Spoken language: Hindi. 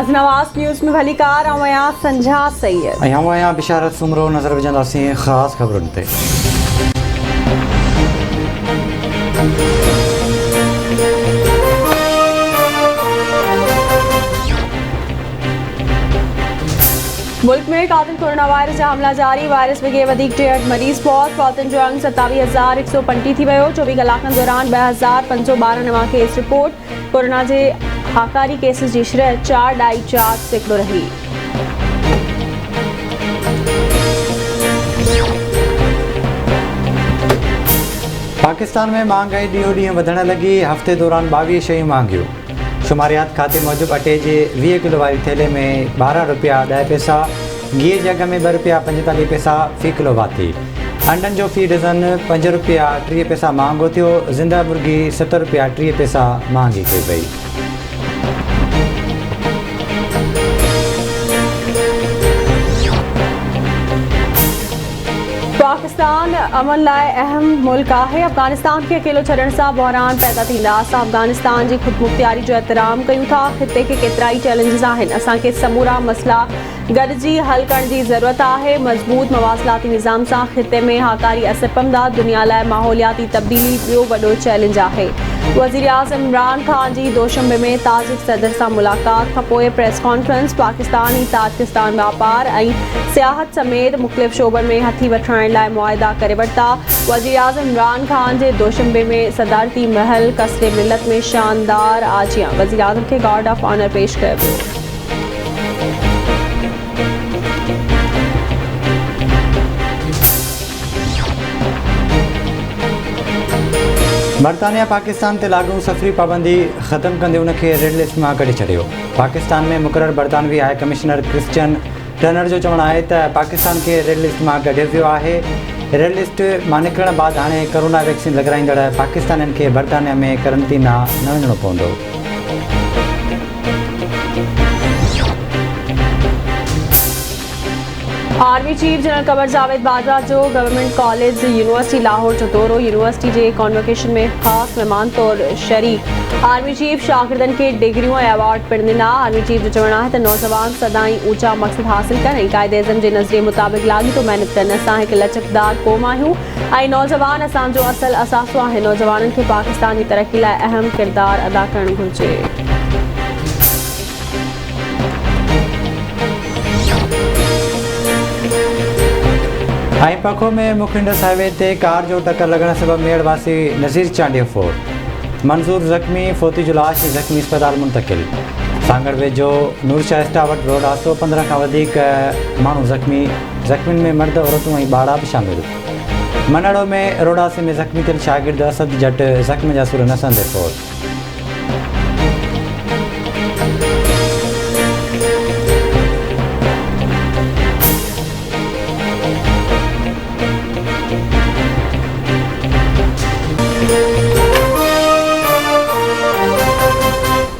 नवाज़ न्यूज़ में भली कार आया संझा सैयद आया बिशारत सुमरो नज़र विझंदासीं ख़ास ख़बरुनि ते। मुल्क में कातिल कोरोना वायरस जा हमला जारी। वायरस विगे वधीक 63 मरीज़ पहुत। मौतुनि जो अंग 27,135 थी वियो। 24 कलाकनि दौरान 2,512 नवां केस रिपोर्ट। कोरोना जे हाकारी केसिस जी शरह 4.4% रही। पाकिस्तान में महंगाई ॾींहों ॾींहुं वधण लॻी। हफ़्ते दौरान 22 शयूं महांगियूं। शुमारियात खाते मूजिब अटे जे 20 किलो वारी थैले में 12 रुपया 10 पैसा, घी जे अघ में 2 रुपया 45 पैसा फ़ी किलो वाती। अंडनि जो फ़ी डज़न 5 रुपया 30 पैसा महांगो थियो। ज़िंदा मुर्गी 7 रुपया 30 पैसा महांगी कई पई। पाकिस्तान अमन लाइ अहम मुल्क है। अफगानिस्तान के अकेलो छड़ण से बहरान पैदा थींदा। असां अफगानिस्तान की खुद मुख्तियारी जो एहतराम कयूं था। खिते के केतरा ही चैलेंजिस आहिनि। असांखे समूरा मसला गॾिजी हल करण की ज़रूरत है। मज़बूत मवासलाती निज़ाम से खिते में हाकारी असर पवंदा। दुनिया लाइ माहौलियाती तब्दीली ॿियो वॾो चैलेंज है। वज़ीर आज़म इमरान खान की दोशंबे में ताजिक सदर से मुलाकात खां पोइ प्रेस कॉन्फ्रेंस। पाकिस्तान ऐं ताजिकिस्तान व्यापार और सियाहत समेत मुख़्तलिफ़ शोबन में हथी वठण लाइ मुआहिदा करे वरिता। वज़ीर आज़म इमरान खान के दोशंबे में सदारती महल कसरे मिलत में शानदार आजियां। वज़ीर आज़म के गार्ड ऑफ ऑनर पेश किया वियो। बरतानिया पाकिस्तान ते लागू सफ़री पाबंदी ख़त्म कंदे उनखे रेड लिस्ट में कढी छॾियो। पाकिस्तान में मुक़रर बरतानवी हाई कमिश्नर क्रिश्चियन टर्नर जो चवणु आहे त पाकिस्तान के रेड लिस्ट में कढियो वियो आहे। रेड लिस्ट में निकिरण बाद हाणे कोरोना वैक्सीन लॻाराईंदड़ पाकिस्तानियुनि खे बरतानिया में करंटीना न वञिणो पवंदो। Army chief general Qamar Javed Bajwa जो गवर्नमेंट कॉलेज यूनिवर्सिटी लाहौर जो दौरो। यूनिवर्सिटी के कॉन्वोकेशन में खास मेहमान तौर शरीक। आर्मी चीफ शागिर्दनि के डिग्रियों और अवार्ड पिण ॾिना। आर्मी चीफ जो चवणु आहे त नौजवान सदाई ऊंचा मक़सद हासिल कनि। क़ाइदे आज़म के नज़रिए मुताबिक़ लाॻीतो महिनत कनि। असां हिकु लचकदार क़ौम आहियूं ऐं नौजवान असांजो असल असासो आहे। नौजवाननि खे पाकिस्तान की तरक्की लाइ अहम किरदार अदा करणु घुरिजे। पखो में मुखिंडस हाईवे ते कार जो टक्कर लगण सबब मेड़वासी नज़ीर चांडियो फोत। मंजूर ज़ख्मी, फोती जो लाश ज़ख्मी अस्पताल मुंतकिल। सांगड़ वेझो नूरशाह स्टावट रोड हादसो 15 खां वधीक माण्हू ज़ख्मी में मर्द औरतूं ऐं ॿार भी शामिल। मनड़ो में रोड हादसे में ज़ख्मी थियल शागिर्द असद जट ज़ख्म जा सुर न संदे फोत।